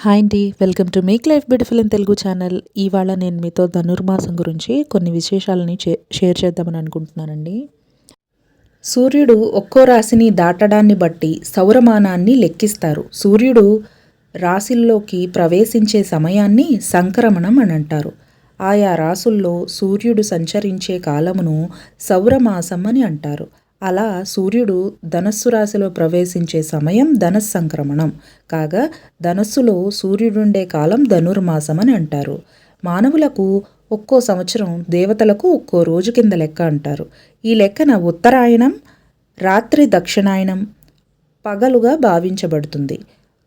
Hi అండి, welcome to make life beautiful in Telugu channel. ఇవాళ నేను మీతో ధనుర్మాసం గురించి కొన్ని విశేషాలని షేర్ చేద్దామని అనుకుంటున్నానండి. సూర్యుడు ఒక్కో రాశిని దాటడాన్ని బట్టి సౌరమానాన్ని లెక్కిస్తారు. సూర్యుడు రాశిల్లోకి ప్రవేశించే సమయాన్ని సంక్రమణం అని అంటారు. ఆయా రాసుల్లో సూర్యుడు సంచరించే కాలమును సౌరమాసం అని అంటారు. అలా సూర్యుడు ధనస్సు రాశిలో ప్రవేశించే సమయం ధనస్సంక్రమణం కాగా, ధనస్సులో సూర్యుడుండే కాలం ధనుర్మాసం అని అంటారు. మానవులకు ఒక్కో సంవత్సరం, దేవతలకు ఒక్కో రోజు కింద లెక్క అంటారు. ఈ లెక్కన ఉత్తరాయణం రాత్రి దక్షిణాయనం పగలుగా భావించబడుతుంది.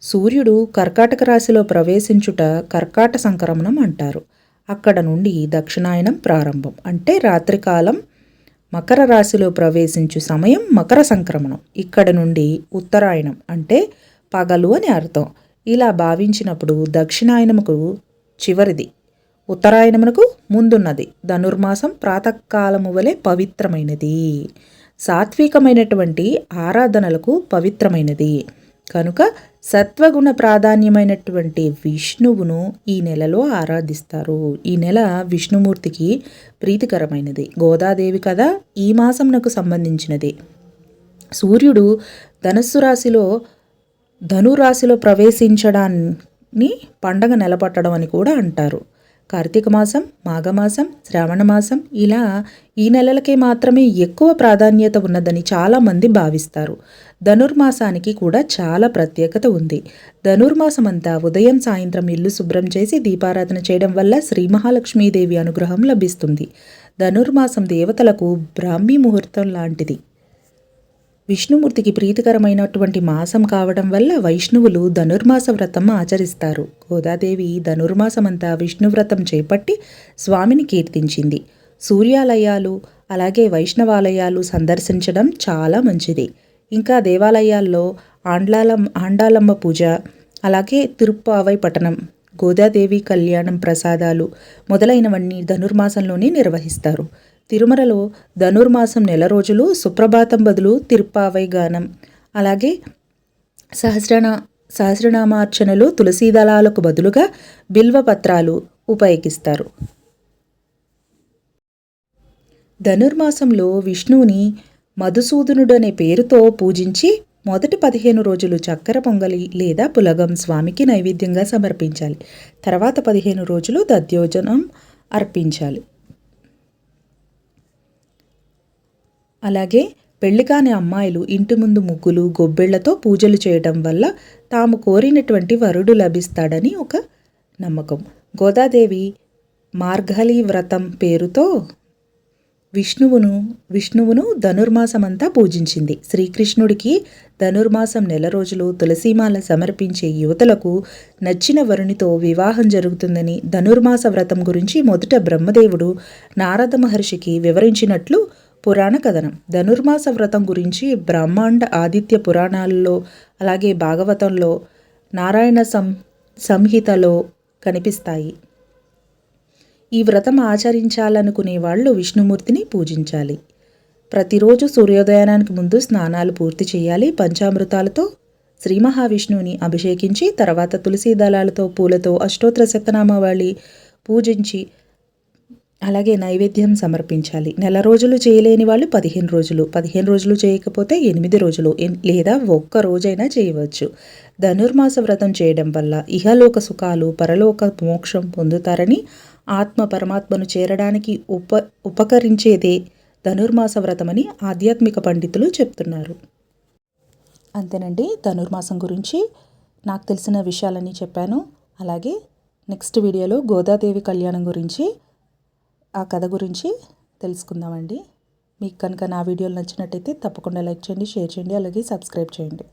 సూర్యుడు కర్కాటక రాశిలో ప్రవేశించుట కర్కాట సంక్రమణం అంటారు. అక్కడ నుండి దక్షిణాయనం ప్రారంభం, అంటే రాత్రికాలం మకర రాశిలో ప్రవేశించు సమయం మకర సంక్రమణం. ఇక్కడ నుండి ఉత్తరాయణం అంటే పగలు అని అర్థం. ఇలా భావించినప్పుడు దక్షిణాయనముకు చివరిది, ఉత్తరాయణమునకు ముందున్నది ధనుర్మాసం ప్రాతకాలము వలె పవిత్రమైనది. సాత్వికమైనటువంటి ఆరాధనలకు పవిత్రమైనది కనుక సత్వగుణ ప్రాధాన్యమైనటువంటి విష్ణువును ఈ నెలలో ఆరాధిస్తారు. ఈ నెల విష్ణుమూర్తికి ప్రీతికరమైనది. గోదాదేవి కదా ఈ మాసంనకు సంబంధించినది. సూర్యుడు ధనురాశిలో ప్రవేశించడాన్ని పండగ నెలపట్టడం అని కూడా అంటారు. కార్తీక మాసం, మాఘమాసం, శ్రావణ మాసం ఇలా ఈ నెలలకే మాత్రమే ఎక్కువ ప్రాధాన్యత ఉన్నదని చాలామంది భావిస్తారు. ధనుర్మాసానికి కూడా చాలా ప్రత్యేకత ఉంది. ధనుర్మాసమంతా ఉదయం సాయంత్రం ఇల్లు శుభ్రం చేసి దీపారాధన చేయడం వల్ల శ్రీ మహాలక్ష్మీదేవి అనుగ్రహం లభిస్తుంది. ధనుర్మాసం దేవతలకు బ్రాహ్మీ ముహూర్తం లాంటిది. విష్ణుమూర్తికి ప్రీతికరమైనటువంటి మాసం కావడం వల్ల వైష్ణవులు ధనుర్మాస వ్రతం ఆచరిస్తారు. గోదాదేవి ధనుర్మాసమంతా విష్ణువ్రతం చేపట్టి స్వామిని కీర్తించింది. సూర్యాలయాలు అలాగే వైష్ణవాలయాలు సందర్శించడం చాలా మంచిది. ఇంకా దేవాలయాల్లో ఆండాలమ్మ పూజ, అలాగే తిరుప్పావై పఠనం, గోదాదేవి కళ్యాణం, ప్రసాదాలు మొదలైనవన్నీ ధనుర్మాసంలోనే నిర్వహిస్తారు. తిరుమలలో ధనుర్మాసం నెల రోజులు సుప్రభాతం బదులు తిరుప్పావై గానం, అలాగే సహస్రనామార్చనలు, తులసీదళాలకు బదులుగా బిల్వపత్రాలు ఉపయోగిస్తారు. ధనుర్మాసంలో విష్ణువుని మధుసూదనుడు అనే పేరుతో పూజించి మొదటి 15 రోజులు చక్కెర పొంగలి లేదా పులగం స్వామికి నైవేద్యంగా సమర్పించాలి. తర్వాత 15 రోజులు దధ్యోజనం అర్పించాలి. అలాగే పెళ్లి కాని అమ్మాయిలు ఇంటి ముందు ముగ్గులు, గొబ్బెళ్లతో పూజలు చేయడం వల్ల తాము కోరినటువంటి వరుడు లభిస్తాడని ఒక నమ్మకం. గోదాదేవి మార్గళి వ్రతం పేరుతో విష్ణువును ధనుర్మాసమంతా పూజించింది. శ్రీకృష్ణుడికి ధనుర్మాసం నెల రోజులు తులసీమాల సమర్పించే యువతలకు నచ్చిన వరునితో వివాహం జరుగుతుందని ధనుర్మాస వ్రతం గురించి మొదట బ్రహ్మదేవుడు నారద మహర్షికి వివరించినట్లు పురాణ కథనం. ధనుర్మాస వ్రతం గురించి బ్రహ్మాండ, ఆదిత్య పురాణాల్లో, అలాగే భాగవతంలో, నారాయణ సంహితలో కనిపిస్తాయి. ఈ వ్రతం ఆచరించాలనుకునే వాళ్ళు విష్ణుమూర్తిని పూజించాలి. ప్రతిరోజు సూర్యోదయానికి ముందు స్నానాలు పూర్తి చేయాలి. పంచామృతాలతో శ్రీ మహావిష్ణువుని అభిషేకించి తర్వాత తులసీ దళాలతో, పూలతో అష్టోత్తర శతనామావళి పూజించి అలాగే నైవేద్యం సమర్పించాలి. నెల రోజులు చేయలేని వాళ్ళు 15 రోజులు, 15 రోజులు చేయకపోతే 8 రోజులు లేదా ఒక్క రోజైనా చేయవచ్చు. ధనుర్మాస వ్రతం చేయడం వల్ల ఇహలోక సుఖాలు, పరలోక మోక్షం పొందుతారని, ఆత్మ పరమాత్మను చేరడానికి ఉపకరించేదే ధనుర్మాస వ్రతమని ఆధ్యాత్మిక పండితులు చెప్తున్నారు. అంతేనండి, ధనుర్మాసం గురించి నాకు తెలిసిన విషయాలన్నీ చెప్పాను. అలాగే నెక్స్ట్ వీడియోలో గోదాదేవి కళ్యాణం గురించి, ఆ కథ గురించి తెలుసుకుందామండి. మీకు కనుక నా వీడియోలు నచ్చినట్టయితే తప్పకుండా లైక్ చేయండి, షేర్ చేయండి, అలాగే సబ్స్క్రైబ్ చేయండి.